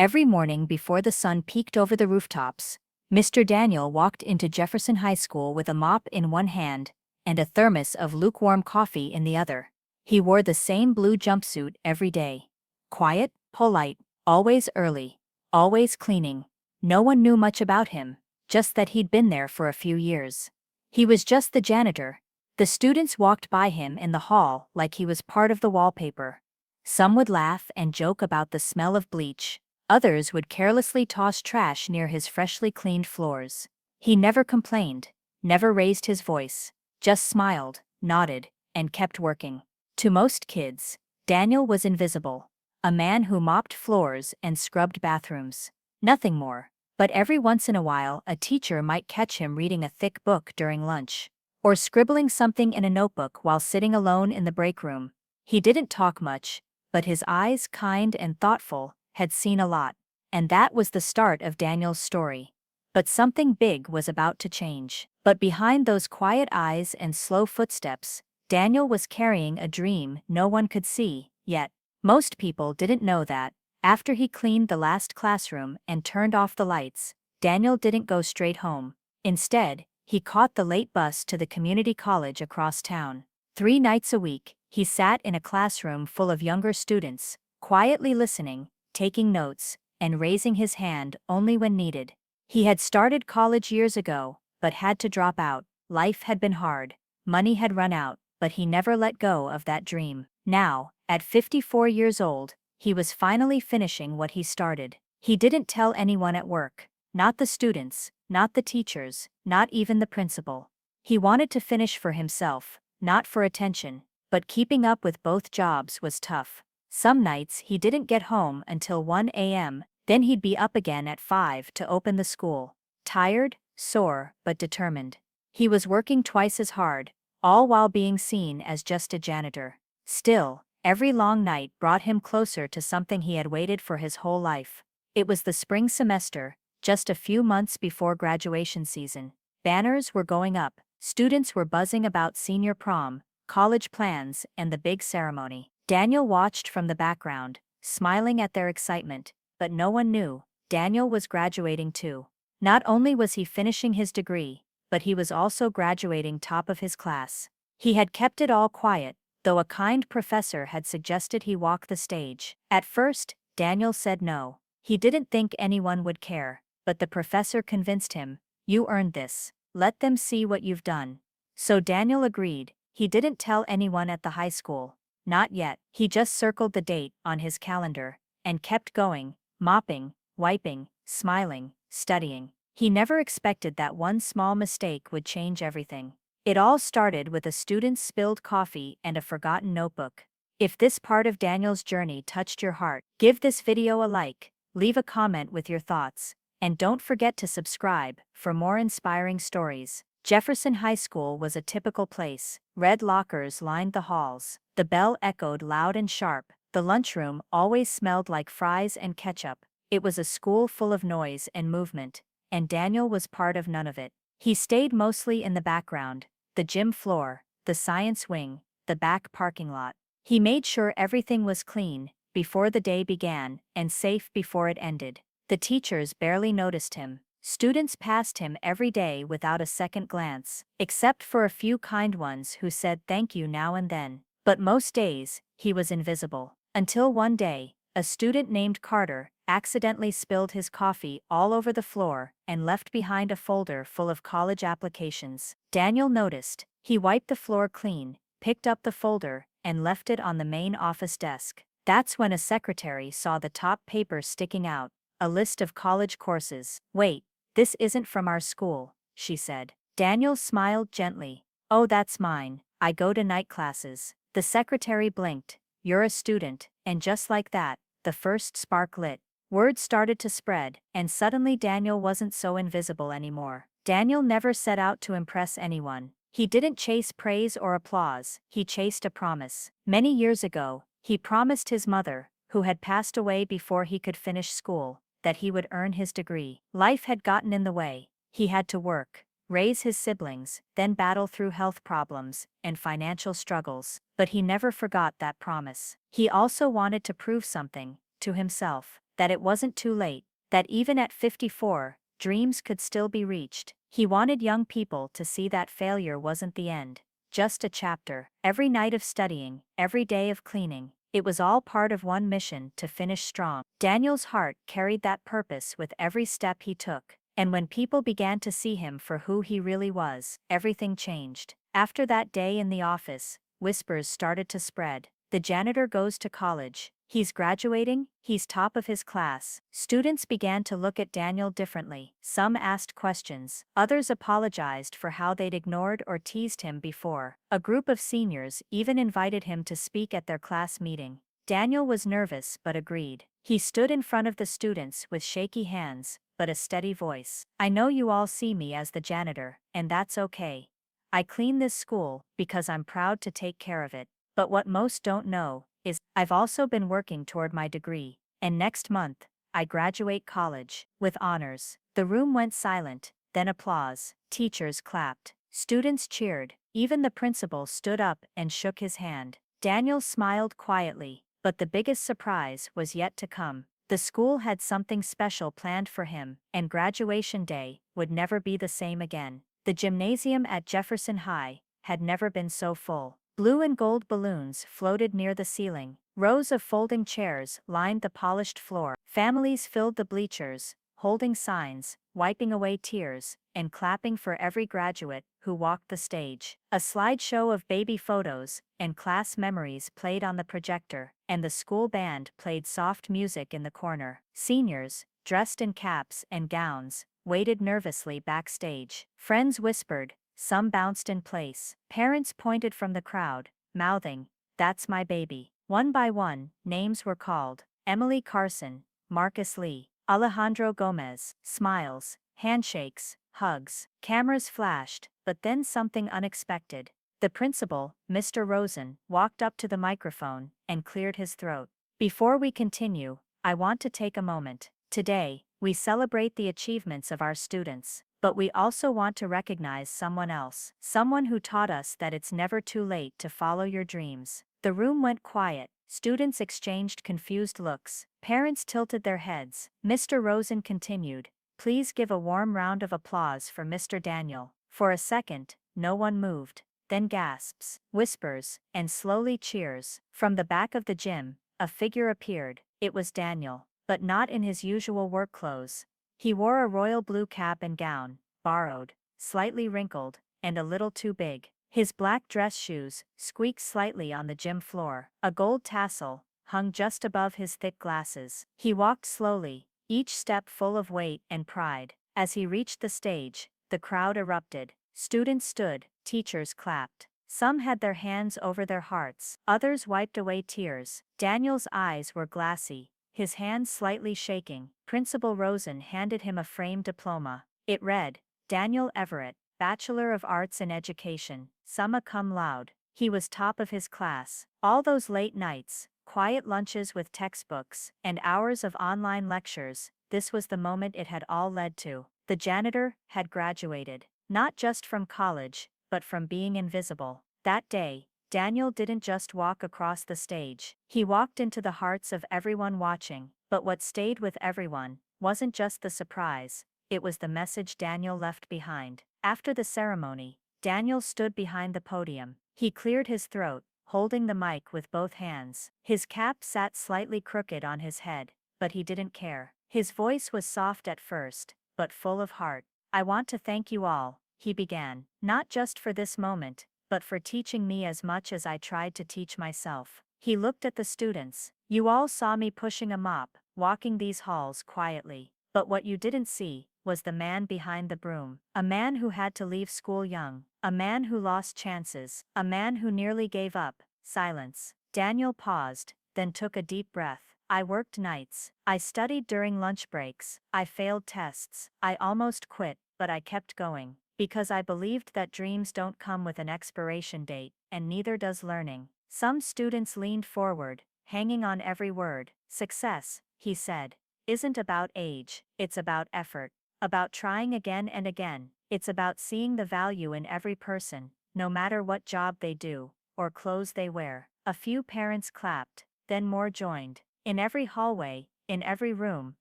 Every morning before the sun peeked over the rooftops, Mr. Daniel walked into Jefferson High School with a mop in one hand and a thermos of lukewarm coffee in the other. He wore the same blue jumpsuit every day. Quiet, polite, always early, always cleaning. No one knew much about him, just that he'd been there for a few years. He was just the janitor. The students walked by him in the hall like he was part of the wallpaper. Some would laugh and joke about the smell of bleach. Others would carelessly toss trash near his freshly cleaned floors. He never complained, never raised his voice, just smiled, nodded, and kept working. To most kids, Daniel was invisible, a man who mopped floors and scrubbed bathrooms. Nothing more, but every once in a while a teacher might catch him reading a thick book during lunch, or scribbling something in a notebook while sitting alone in the break room. He didn't talk much, but his eyes, kind and thoughtful, had seen a lot. And that was the start of Daniel's story. But something big was about to change. But behind those quiet eyes and slow footsteps, Daniel was carrying a dream no one could see, yet. Most people didn't know that. After he cleaned the last classroom and turned off the lights, Daniel didn't go straight home. Instead, he caught the late bus to the community college across town. 3 nights a week, he sat in a classroom full of younger students, quietly listening, taking notes, and raising his hand only when needed. He had started college years ago, but had to drop out. Life had been hard, money had run out, but he never let go of that dream. Now, at 54 years old, he was finally finishing what he started. He didn't tell anyone at work, not the students, not the teachers, not even the principal. He wanted to finish for himself, not for attention, but keeping up with both jobs was tough. Some nights he didn't get home until 1 a.m., then he'd be up again at 5 to open the school. Tired, sore, but determined. He was working twice as hard, all while being seen as just a janitor. Still, every long night brought him closer to something he had waited for his whole life. It was the spring semester, just a few months before graduation season. Banners were going up, students were buzzing about senior prom, college plans, and the big ceremony. Daniel watched from the background, smiling at their excitement, but no one knew. Daniel was graduating too. Not only was he finishing his degree, but he was also graduating top of his class. He had kept it all quiet, though a kind professor had suggested he walk the stage. At first, Daniel said no. He didn't think anyone would care, but the professor convinced him, "You earned this. Let them see what you've done." So Daniel agreed. He didn't tell anyone at the high school. Not yet. He just circled the date on his calendar and kept going, mopping, wiping, smiling, studying. He never expected that one small mistake would change everything. It all started with a student's spilled coffee and a forgotten notebook. If this part of Daniel's journey touched your heart, give this video a like, leave a comment with your thoughts, and don't forget to subscribe for more inspiring stories. Jefferson High School was a typical place. Red lockers lined the halls. The bell echoed loud and sharp. The lunchroom always smelled like fries and ketchup. It was a school full of noise and movement, and Daniel was part of none of it. He stayed mostly in the background, the gym floor, the science wing, the back parking lot. He made sure everything was clean before the day began and safe before it ended. The teachers barely noticed him. Students passed him every day without a second glance, except for a few kind ones who said thank you now and then. But most days, he was invisible. Until one day, a student named Carter accidentally spilled his coffee all over the floor and left behind a folder full of college applications. Daniel noticed. He wiped the floor clean, picked up the folder, and left it on the main office desk. That's when a secretary saw the top paper sticking out, a list of college courses. "Wait, this isn't from our school," she said. Daniel smiled gently. "Oh, that's mine. I go to night classes." The secretary blinked. "You're a student," and just like that, the first spark lit. Word started to spread, and suddenly Daniel wasn't so invisible anymore. Daniel never set out to impress anyone. He didn't chase praise or applause, he chased a promise. Many years ago, he promised his mother, who had passed away before he could finish school, that he would earn his degree. Life had gotten in the way. He had to work, raise his siblings, then battle through health problems and financial struggles. But he never forgot that promise. He also wanted to prove something to himself. that it wasn't too late, that even at 54, dreams could still be reached. He wanted young people to see that failure wasn't the end, just a chapter. Every night of studying, every day of cleaning, it was all part of one mission to finish strong. Daniel's heart carried that purpose with every step he took. And when people began to see him for who he really was, everything changed. After that day in the office, whispers started to spread. The janitor goes to college. He's graduating, he's top of his class. Students began to look at Daniel differently. Some asked questions. Others apologized for how they'd ignored or teased him before. A group of seniors even invited him to speak at their class meeting. Daniel was nervous but agreed. He stood in front of the students with shaky hands, but a steady voice. I know you all see me as the janitor, and that's okay. I clean this school because I'm proud to take care of it. But what most don't know is I've also been working toward my degree, and next month, I graduate college with honors. The room went silent, then applause. Teachers clapped. Students cheered. Even the principal stood up and shook his hand. Daniel smiled quietly, but the biggest surprise was yet to come. The school had something special planned for him, and graduation day would never be the same again. The gymnasium at Jefferson High had never been so full. Blue and gold balloons floated near the ceiling. Rows of folding chairs lined the polished floor. Families filled the bleachers, holding signs, wiping away tears, and clapping for every graduate who walked the stage. A slideshow of baby photos and class memories played on the projector, and the school band played soft music in the corner. Seniors, dressed in caps and gowns, waited nervously backstage. Friends whispered, some bounced in place. Parents pointed from the crowd, mouthing, "That's my baby." One by one, names were called. Emily Carson, Marcus Lee, Alejandro Gomez. Smiles, handshakes, hugs. Cameras flashed, but then something unexpected. The principal, Mr. Rosen, walked up to the microphone and cleared his throat. Before we continue, I want to take a moment. Today, we celebrate the achievements of our students. But we also want to recognize someone else. Someone who taught us that it's never too late to follow your dreams. The room went quiet. Students exchanged confused looks. Parents tilted their heads. Mr. Rosen continued, "Please give a warm round of applause for Mr. Daniel." For a second, no one moved. Then gasps, whispers, and slowly cheers. From the back of the gym, a figure appeared. It was Daniel, but not in his usual work clothes. He wore a royal blue cap and gown, borrowed, slightly wrinkled, and a little too big. His black dress shoes squeaked slightly on the gym floor. A gold tassel hung just above his thick glasses. He walked slowly, each step full of weight and pride. As he reached the stage, the crowd erupted. Students stood, teachers clapped. Some had their hands over their hearts, others wiped away tears. Daniel's eyes were glassy, his hands slightly shaking. Principal Rosen handed him a framed diploma. It read, Daniel Everett, Bachelor of Arts in Education, summa cum laude. He was top of his class. All those late nights, quiet lunches with textbooks, and hours of online lectures, this was the moment it had all led to. The janitor had graduated, not just from college, but from being invisible. That day, Daniel didn't just walk across the stage. He walked into the hearts of everyone watching. But what stayed with everyone wasn't just the surprise, it was the message Daniel left behind. After the ceremony, Daniel stood behind the podium. He cleared his throat, holding the mic with both hands. His cap sat slightly crooked on his head, but he didn't care. His voice was soft at first, but full of heart. "I want to thank you all," he began, "not just for this moment, but for teaching me as much as I tried to teach myself." He looked at the students. "You all saw me pushing a mop, walking these halls quietly. But what you didn't see was the man behind the broom. A man who had to leave school young. A man who lost chances. A man who nearly gave up." Silence. Daniel paused, then took a deep breath. "I worked nights. I studied during lunch breaks. I failed tests. I almost quit, but I kept going. Because I believed that dreams don't come with an expiration date, and neither does learning." Some students leaned forward, hanging on every word. "Success," he said, "isn't about age, it's about effort. About trying again and again. It's about seeing the value in every person, no matter what job they do, or clothes they wear." A few parents clapped, then more joined. In every hallway, In every room,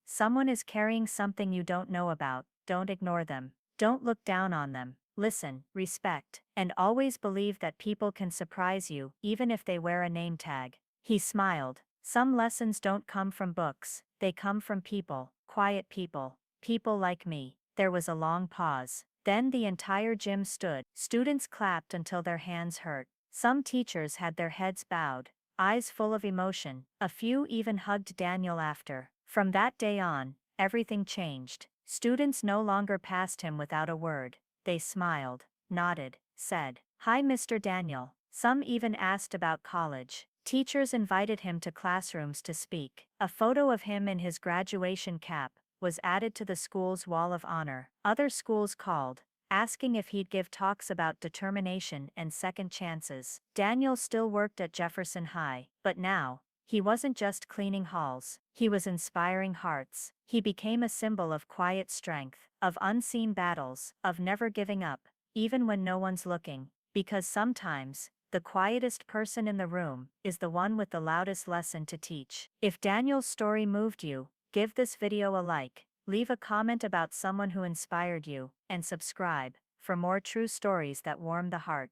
someone is carrying something you don't know about. Don't ignore them. Don't look down on them. Listen, respect, and always believe that people can surprise you, even if they wear a name tag. He smiled. Some lessons don't come from books, they come from people, quiet people, people like me. There was a long pause. Then the entire gym stood. Students clapped until their hands hurt. Some teachers had their heads bowed, eyes full of emotion. A few even hugged Daniel after. From that day on, everything changed. Students no longer passed him without a word. They smiled, nodded, said, "Hi, Mr. Daniel." Some even asked about college. Teachers invited him to classrooms to speak. A photo of him in his graduation cap was added to the school's wall of honor. Other schools called, asking if he'd give talks about determination and second chances. Daniel still worked at Jefferson High, but now, he wasn't just cleaning halls, he was inspiring hearts. He became a symbol of quiet strength, of unseen battles, of never giving up, even when no one's looking. Because sometimes, the quietest person in the room is the one with the loudest lesson to teach. If Daniel's story moved you, give this video a like, leave a comment about someone who inspired you, and subscribe for more true stories that warm the heart.